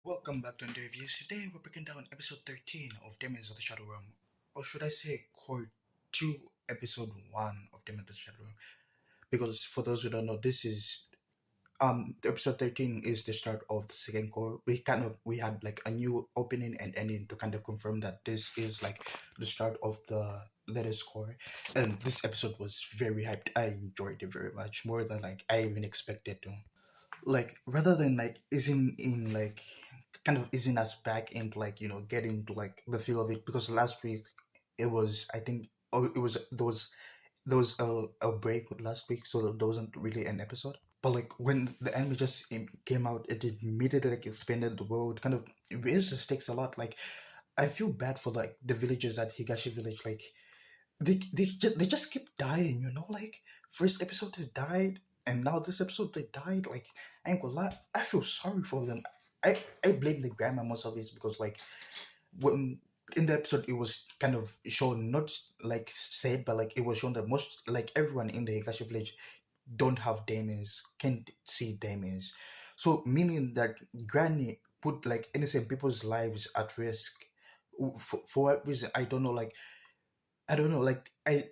Welcome back to the reviews. Today we're breaking down episode 13 of Daemons of the Shadow Realm. Or should I say core 2, episode 1 of Daemons of the Shadow Realm. Because for those who don't know, this is episode 13 is the start of the second core. We had like a new opening and ending to kind of confirm that this is like the start of the latest core. And this episode was very hyped. I enjoyed it very much. More than like I even expected to. Like rather than like isn't in like kind of isn't us back into like getting to like the feel of it, because last week it was, I think, oh, it was there was a break last week, so there wasn't really an episode. But like when the anime just came out, it immediately like expanded the world, kind of raised the stakes a lot. Like I feel bad for like the villagers at Higashi village. Like they just keep dying, like first episode they died, and now this episode they died. Like I ain't gonna lie, I feel sorry for them. I blame the grandma most of this, because like when in the episode it was kind of shown, not like said, but like it was shown that most, like everyone in the Hikashi village don't have demons, can't see demons. So meaning that granny put like innocent people's lives at risk. For what reason I don't know. Like I don't know. Like I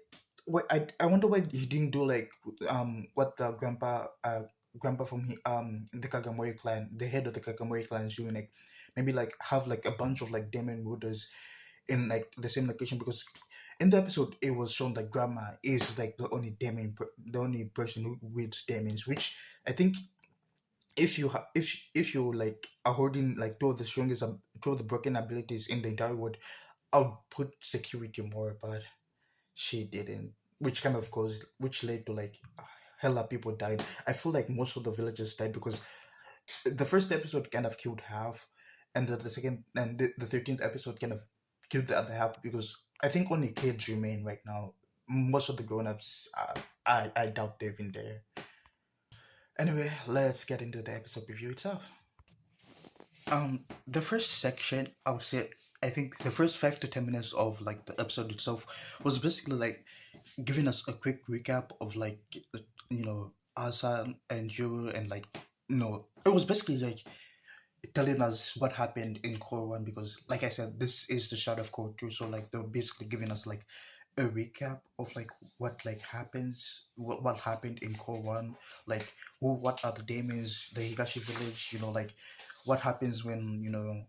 wonder why he didn't do like what the grandpa from the Kagamori clan, the head of the Kagamori clan is doing. Like maybe like have like a bunch of like demon rulers in like the same location, because in the episode it was shown that grandma is like the only the only person who wields demons, which I think if you like are holding like two of the strongest two of the broken abilities in the entire world, I'll put security more, but she didn't, which kind of caused, which led to like hella people died. I feel like most of the villagers died because the first episode kind of killed half, and the second and the 13th episode kind of killed the other half, because I think only kids remain right now. Most of the grown-ups, I doubt they've been there. Anyway, let's get into the episode review itself. The first section, I would say, I think the first 5 to 10 minutes of like the episode itself was basically like giving us a quick recap of like Asa and Juru, and like it was basically like telling us what happened in core one, because like I said, this is the start of core two, so like they're basically giving us like a recap of like what happened in core one, like what are the Daemons, the Higashi village, like what happens when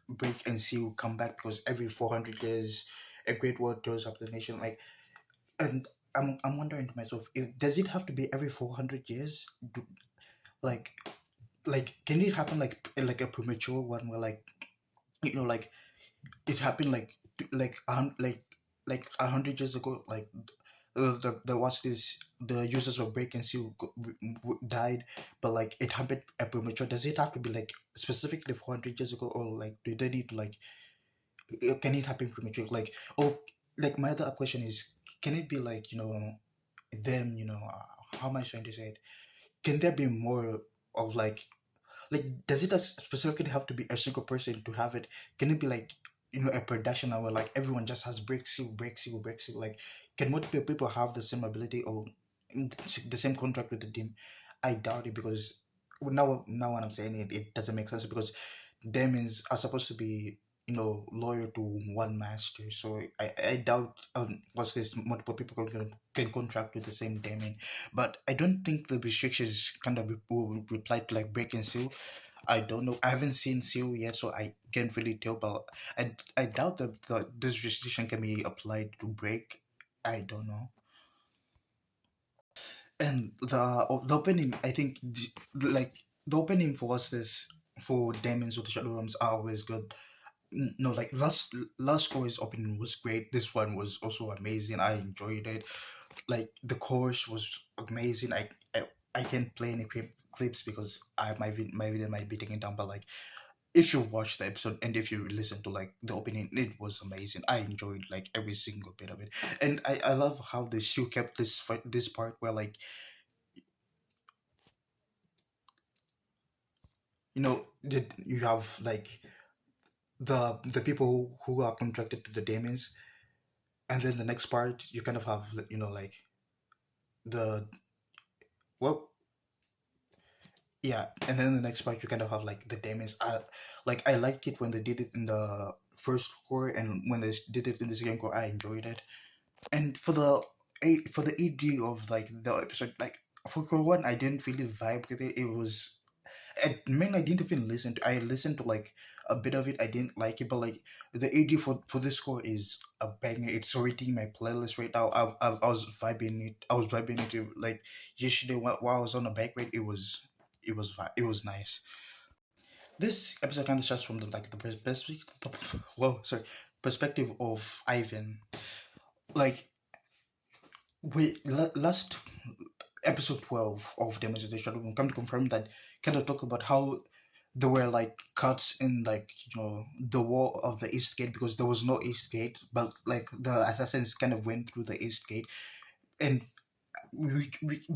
Break and Seal come back, because every 400 years a great war throws up the nation. Like, and I'm wondering to myself, does it have to be every 400 years? Like, can it happen like a premature one, where like like it happened like like 100 years ago, like the what's this, the users of Break and Seal died, but like it happened a premature. Does it have to be like specifically 400 years ago, or like do they need to like can it happen premature? Like, oh, like my other question is, can it be like them? How am I trying to say it? Can there be more of like does it specifically have to be a single person to have it? Can it be like a production where like everyone just has break seal, break seal, break seal? Like, can multiple people have the same ability, or the same contract with the team? I doubt it, because now when I'm saying it, it doesn't make sense, because demons are supposed to be loyal to one master. So I doubt what's this, multiple people can contract with the same demon. But I don't think the restrictions kind of will reply to like break and seal. I don't know. I haven't seen seal yet, so I can't really tell. But I doubt that this restriction can be applied to break. I don't know. And the opening, I think, like the opening for what's this, for Demons with the Shadow Realms are always good. No, like last chorus opening was great. This one was also amazing. I enjoyed it. Like the chorus was amazing. I can't play any clips because I might be, my video might be taken down. But like if you watch the episode and if you listen to like the opening, it was amazing. I enjoyed like every single bit of it, and I love how the show kept this part where like that you have like the people who are contracted to the demons, and then the next part you kind of have like the well yeah, and then the next part you kind of have like the Daemons. I liked it when they did it in the first core, and when they did it in the second core, I enjoyed it. And for the AD of like the episode, like for core one, I didn't really vibe with it. It was I didn't even listen to. I listened to like a bit of it. I didn't like it, but like the AD for this score is a banger. It's already in my playlist right now. I was vibing it. I was vibing it like yesterday while I was on the bike ride. It was nice. This episode kind of starts from the like the perspective. Whoa, sorry, perspective of Ivan. Like last episode 12 of Daemons of the Shadow Moon come to confirm that kind of talk about how there were like cuts in like the wall of the east gate because there was no east gate, but like the assassins kind of went through the east gate, and we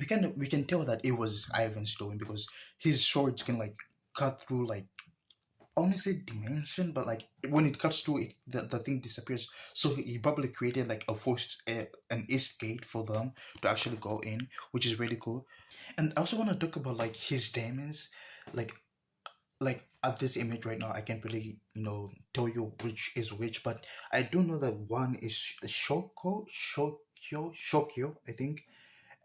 can tell that it was Ivan's doing because his swords can like cut through like I want to say dimension, but like when it cuts through it, the thing disappears. So he probably created like a forced an east gate for them to actually go in, which is really cool. And I also want to talk about like his demons, like at this image right now. I can't really tell you which is which, but I do know that one is Shokyo, I think,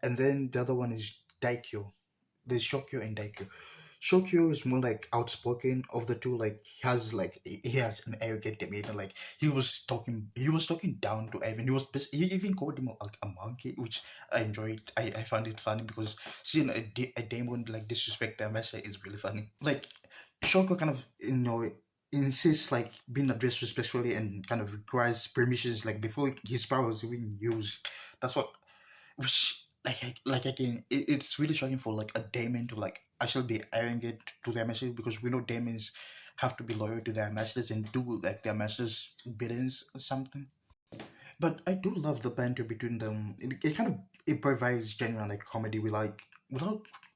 and then the other one is Daikyo. There's Shokyo and Daikyo. Shokyo is more like outspoken of the two. Like he has an arrogant demeanor. Like he was talking down to Ivan. He even called him like a monkey, which I enjoyed. I found it funny because seeing a demon like disrespect their master is really funny. Like Shoko kind of insists like being addressed respectfully and kind of requires permissions like before his powers even used. That's what which like again it's really shocking for like a daemon to like actually be arrogant to their masters because we know daemons have to be loyal to their masters and do like their masters biddings or something. But I do love the banter between them. It kind of it provides genuine like comedy without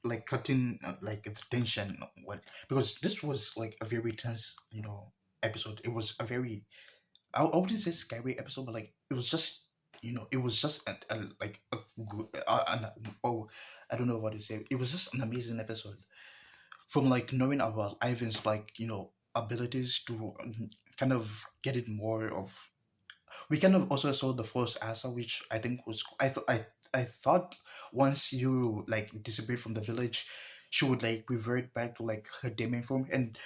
like cutting like the tension. What because this was like a very tense episode. It was a very I wouldn't say scary episode, but like it was just it was just like a good oh I don't know what to say. It was just an amazing episode from like knowing about Ivan's like abilities to kind of get it more of. We kind of also saw the first Asa, which I think was I thought once you like disappeared from the village, she would like revert back to like her demon form. And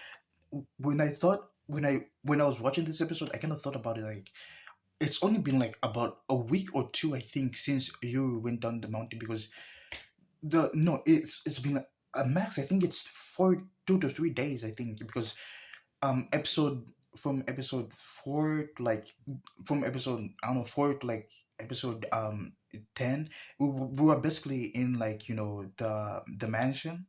when I thought when I was watching this episode, I kind of thought about it like it's only been like about a week or two, I think, since you went down the mountain because the no, it's been a max. I think it's for 2 to 3 days. I think because episode from episode four to like from episode I don't know four to like episode 10, we were basically in like the mansion,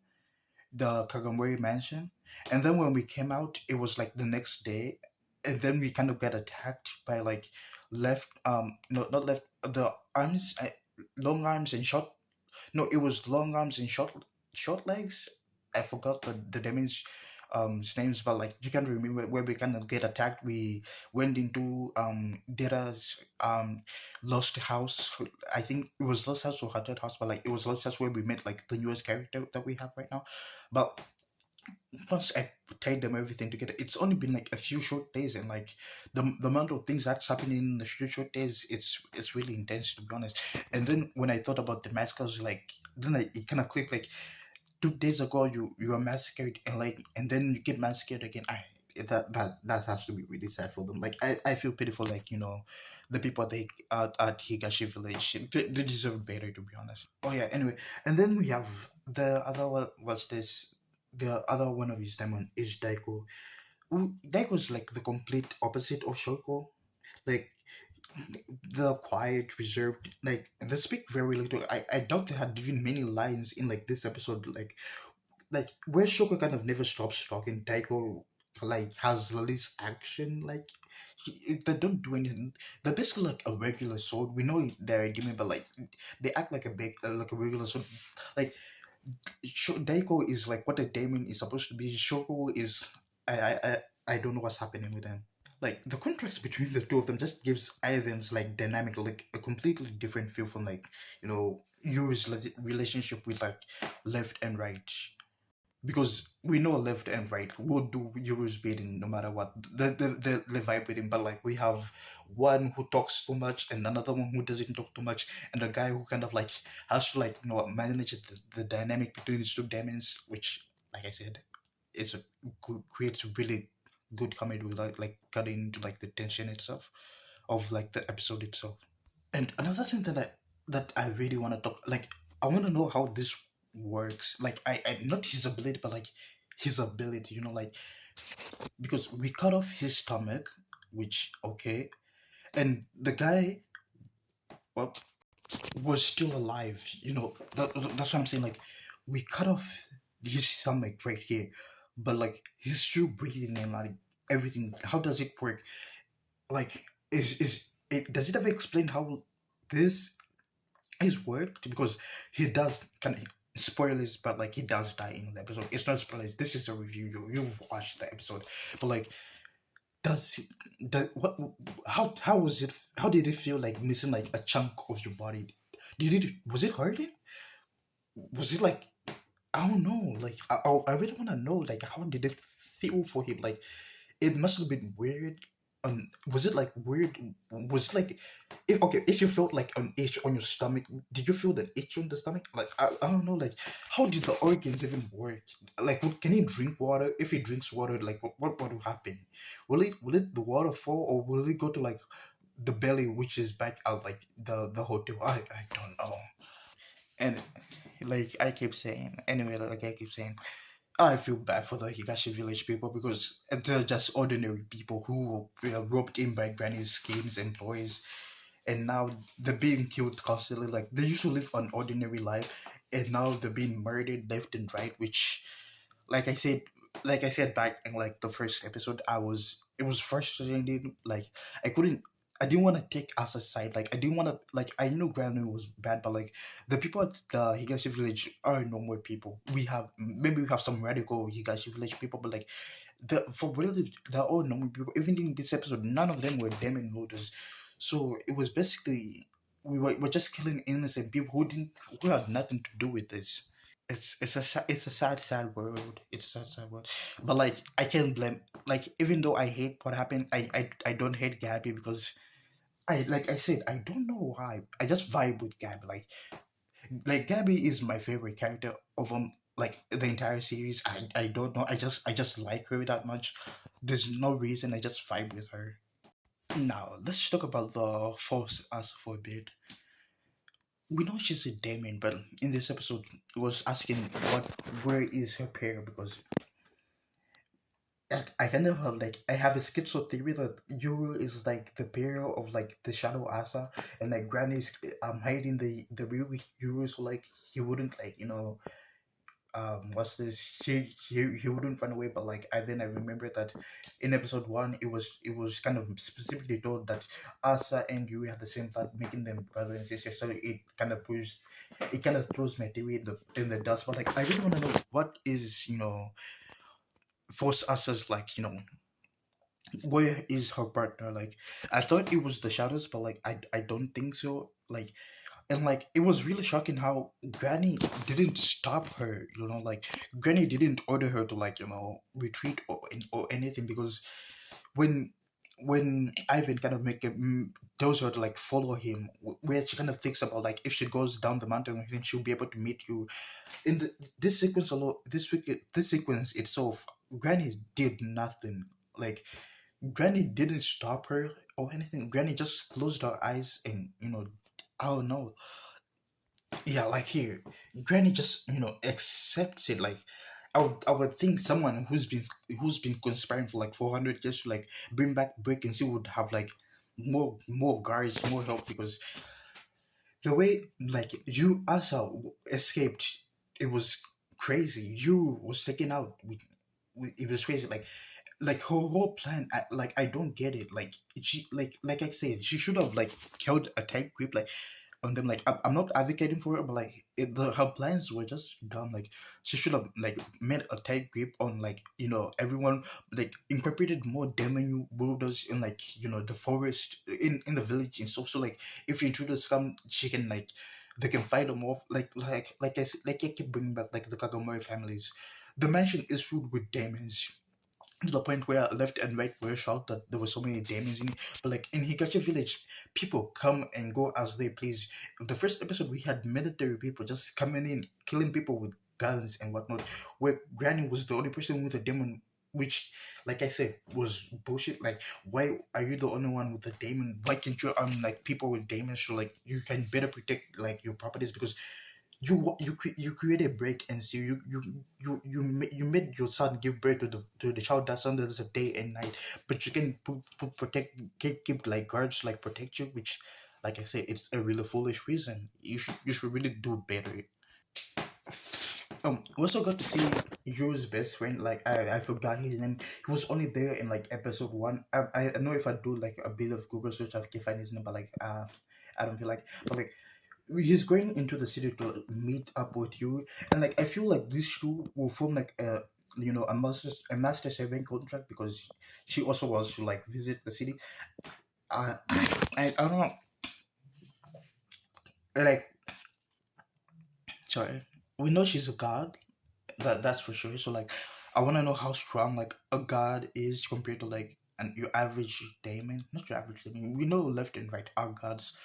the Kagomori mansion. And then when we came out, it was like the next day. And then we kind of got attacked by like left, no, not left, the arms, long arms and short, no, it was long arms and short legs. I forgot the damage names, but like you can remember where we kind of get attacked. We went into Data's lost house. I think it was lost house or haunted house, but like it was lost house where we met like the newest character that we have right now. But once I tied them everything together, it's only been like a few short days, and like the amount of things that's happening in the few short days, it's really intense to be honest. And then when I thought about the massacres, like then it kind of clicked like 2 days ago you were massacred and like and then you get massacred again. That has to be really sad for them. Like I feel pity for like the people they at Higashi village. They deserve better to be honest. Oh yeah. Anyway, and then we have the other one. What's this? The other one of his demon is Daiko. Daiko's like the complete opposite of Shoko. Like the quiet, reserved, like they speak very little. I doubt they had even many lines in like this episode. Like where Shoko kind of never stops talking, Daiko like has the least action. Like they don't do anything. They're basically like a regular sword. We know they're a demon, but like they act like a big like a regular sword. Like Daiko is like what a demon is supposed to be. Shoko is I don't know what's happening with them. Like the contrast between the two of them just gives Ivan's like dynamic like a completely different feel from like Yu's relationship with like left and right. because we know left and right will do Euros beating no matter what. The vibe with him, but like we have one who talks too much and another one who doesn't talk too much, and a guy who kind of like has to like manage the dynamic between these two demons, which like I said, it's a creates really good comedy without like cutting into like the tension itself of like the episode itself. And another thing that I really want to talk, like I want to know how this works. Like I not his ability, but like his ability. Like because we cut off his stomach, which okay, and the guy, well, was still alive. That's what I'm saying. Like we cut off his stomach right here, but like he's still breathing and like everything. How does it work? Like is it, does it ever explain how this his work? Because he does kind of spoilers, but like he does die in the episode. It's not spoilers. This is a review. You've watched the episode, but like does what? How was it? How did it feel like missing like a chunk of your body? Did it was it hurting? Was it like I don't know? Like I really want to know like how did it feel for him? Like it must have been weird. Was it like weird? Was it like if you felt like an itch on your stomach, did you feel the itch on the stomach? Like I don't know, like how did the organs even work? Like can he drink water? If he drinks water, like what will happen? Will it the water fall, or will it go to like the belly, which is back out like the hotel? I don't know. And like I keep saying, anyway, like I keep saying, I feel bad for the Higashi village people because they're just ordinary people who were roped in by Granny's schemes and ploys, and now they're being killed constantly. Like they used to live an ordinary life, and now they're being murdered left and right. Which, like I said, like I said back in like the first episode, it was frustrating. Like I couldn't. I didn't want to take us aside. Like I didn't want to. Like I knew Granny was bad, but like the people at the Higashi village are normal people. We have some radical Higashi village people, but like for really they're all normal people. Even in this episode, none of them were demon holders. So it was basically we're just killing innocent people who had nothing to do with this. It's a sad world. It's a sad world. But like I can't blame, like even though I hate what happened, I don't hate Gabby because I like I said I don't know why. I just vibe with Gabby. Like Gabby is my favorite character of like the entire series. I don't know. I just like her that much. There's no reason. I just vibe with her. Now let's talk about the false us for a bit. We know she's a Damien, but in this episode, it was asking where is her pair, because I kind of have like I have a schizo theory that Yuru is like the pair of like the Shadow Asa, and like Granny's hiding the real Yuru, so like he wouldn't like what's this he wouldn't run away. But like I remember that in episode one it was kind of specifically told that Asa and Yuri had the same thought, making them brother and sister. So it kind of throws my theory in the dust. But like I really want to know what is force Asa's like where is her partner. Like I thought it was the shadows, but like I don't think so. Like and like it was really shocking how Granny didn't stop her. Like Granny didn't order her to like retreat or anything, because when Ivan kind of tells her to like follow him, where she kind of thinks about like if she goes down the mountain, then she'll be able to meet you. In this sequence alone, this sequence itself, Granny did nothing. Like Granny didn't stop her or anything. Granny just closed her eyes and I don't know. Yeah, like here, Granny just accepts it. Like I would think someone who's been conspiring for like 400 years to like bring back Breakins, would have like more guards, more help, because the way like you Asa escaped, it was crazy. You was taken out it was crazy. Like her whole plan, I don't get it. Like she like I said, she should have like held a tight grip like on them. Like I'm not advocating for it, but like her plans were just dumb. Like she should have like made a tight grip on like everyone, like incorporated more demon builders in like the forest in the village and stuff. So like if intruders come, she can like they can fight them off. Like I keep bringing back like the Kagomori families. The mansion is filled with demons to the point where left and right were shocked that there were so many demons in it. But like in Higachi village, people come and go as they please. The first episode we had military people just coming in, killing people with guns and whatnot. Where Granny was the only person with a demon, which, like I said, was bullshit. Like, why are you the only one with a demon? Why can't you like people with demons so like you can better protect like your properties? Because you create a break and so you made your son give birth to the child that's under this a day and night, but you can protect keep like guards like protect you, which like I say it's a really foolish reason. You should really do better. We also got to see Yu's best friend. Like I forgot his name. He was only there in like episode one. I know if I do like a bit of Google search, I can find his name, but like I don't feel like. But like he's going into the city to meet up with you, and like I feel like this two will form like a master servant contract because she also wants to like visit the city. I don't know, like, sorry, we know she's a god, that's for sure. So like I want to know how strong like a god is compared to like your average Daemon. Not your average Daemon, we know left and right are gods,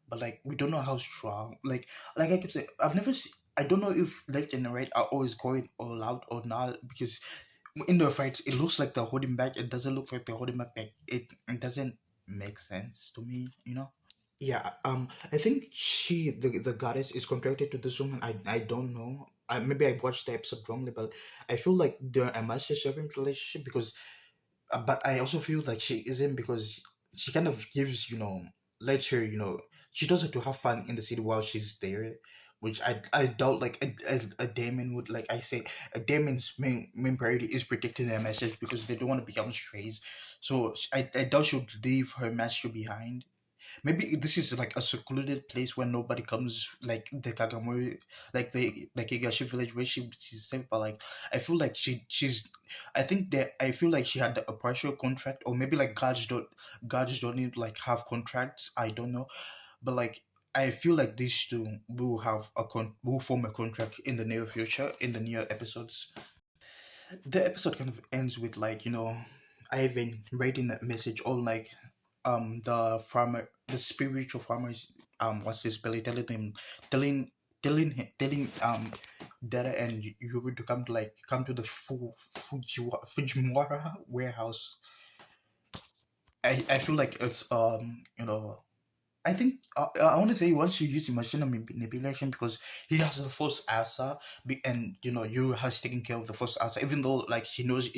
but like we don't know how strong. Like I kept saying, I don't know if left and right are always going all out or not, because in the fights it looks like they're holding back. It doesn't look like they're holding back. Like it doesn't make sense to me. Yeah, I think the goddess is contracted to this woman. I don't know. Maybe I watched the episode wrongly, but I feel like they're a master servant relationship because but I also feel like she isn't, because she kind of gives, lets her, she does it to have fun in the city while she's there, which I doubt like a Damon would. Like I say, a Damon's main priority is protecting their message because they don't want to become strays. So I doubt she'll leave her master behind. Maybe this is like a secluded place where nobody comes, like the Kagamori, like Higashi village where she's safe. But like, I feel like I think that I feel like she had a partial contract, or maybe like gods don't need like have contracts. I don't know, but like. I feel like these two will form a contract in the near future, in the near episodes. The episode kind of ends with like Ivan writing that message, all like the spiritual farmers what's his belly telling telling Data and you were to come to the Fujiwara warehouse. I feel like it's I think I want to say once you use emotional manipulation, because he has the first answer, and you has taken care of the first answer, even though like he knows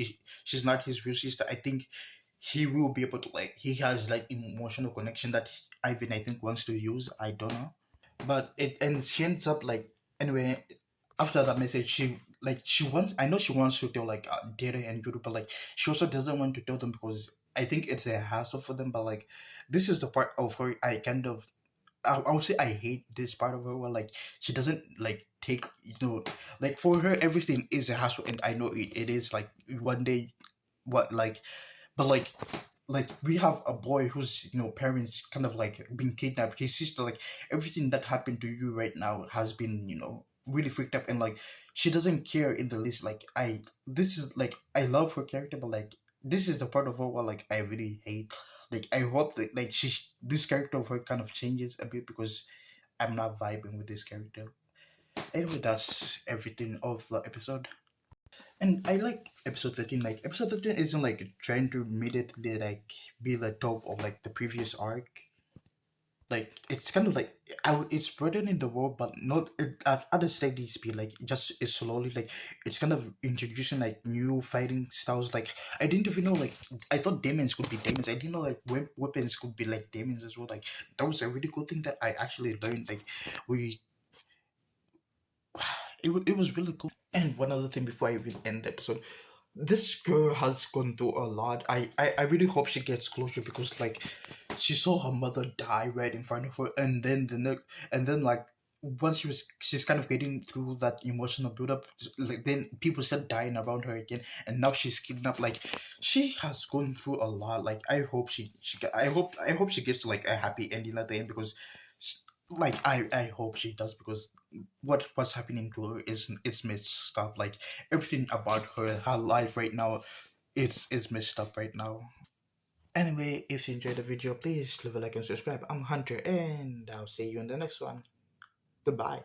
she's not his real sister. I think he will be able to, like, he has like emotional connection that Ivan I think wants to use. I don't know, but it and she ends up like, anyway, after that message she wants, I know she wants to tell like Data and Yuru, but like she also doesn't want to tell them because I think it's a hassle for them. But like this is the part of her I kind of, I would say I hate this part of her where like she doesn't like take, like for her everything is a hassle, and I know it is like one day what like, but like we have a boy whose parents kind of like been kidnapped, his sister, like everything that happened to you right now has been really freaked up, and like she doesn't care in the least. Like this is like, I love her character, but like this is the part of her where like I really hate. Like I hope that like this character of her kind of changes a bit, because I'm not vibing with this character. Anyway, that's everything of the episode. And I like episode 13. Like episode 13 isn't like trying to immediately like be the top of like the previous arc. Like it's kind of like it's spreading in the world, but not at a steady speed. Like just it's slowly, like it's kind of introducing like new fighting styles. Like I didn't even know, like I thought demons could be demons. I didn't know like weapons could be like demons as well. Like that was a really cool thing that I actually learned. Like we it was really cool. And one other thing before I even end the episode, this girl has gone through a lot. I really hope she gets closure, because like she saw her mother die right in front of her, and then and then like once she's kind of getting through that emotional buildup, like then people start dying around her again, and now she's kidnapped. Like she has gone through a lot. Like I hope I hope she gets to like a happy ending at the end, because Like I hope she does, because what's happening to her is it's messed up. Like everything about her life right now, it's messed up right now. Anyway, if you enjoyed the video, please leave a like and subscribe. I'm Hunter, and I'll see you in the next one. Goodbye.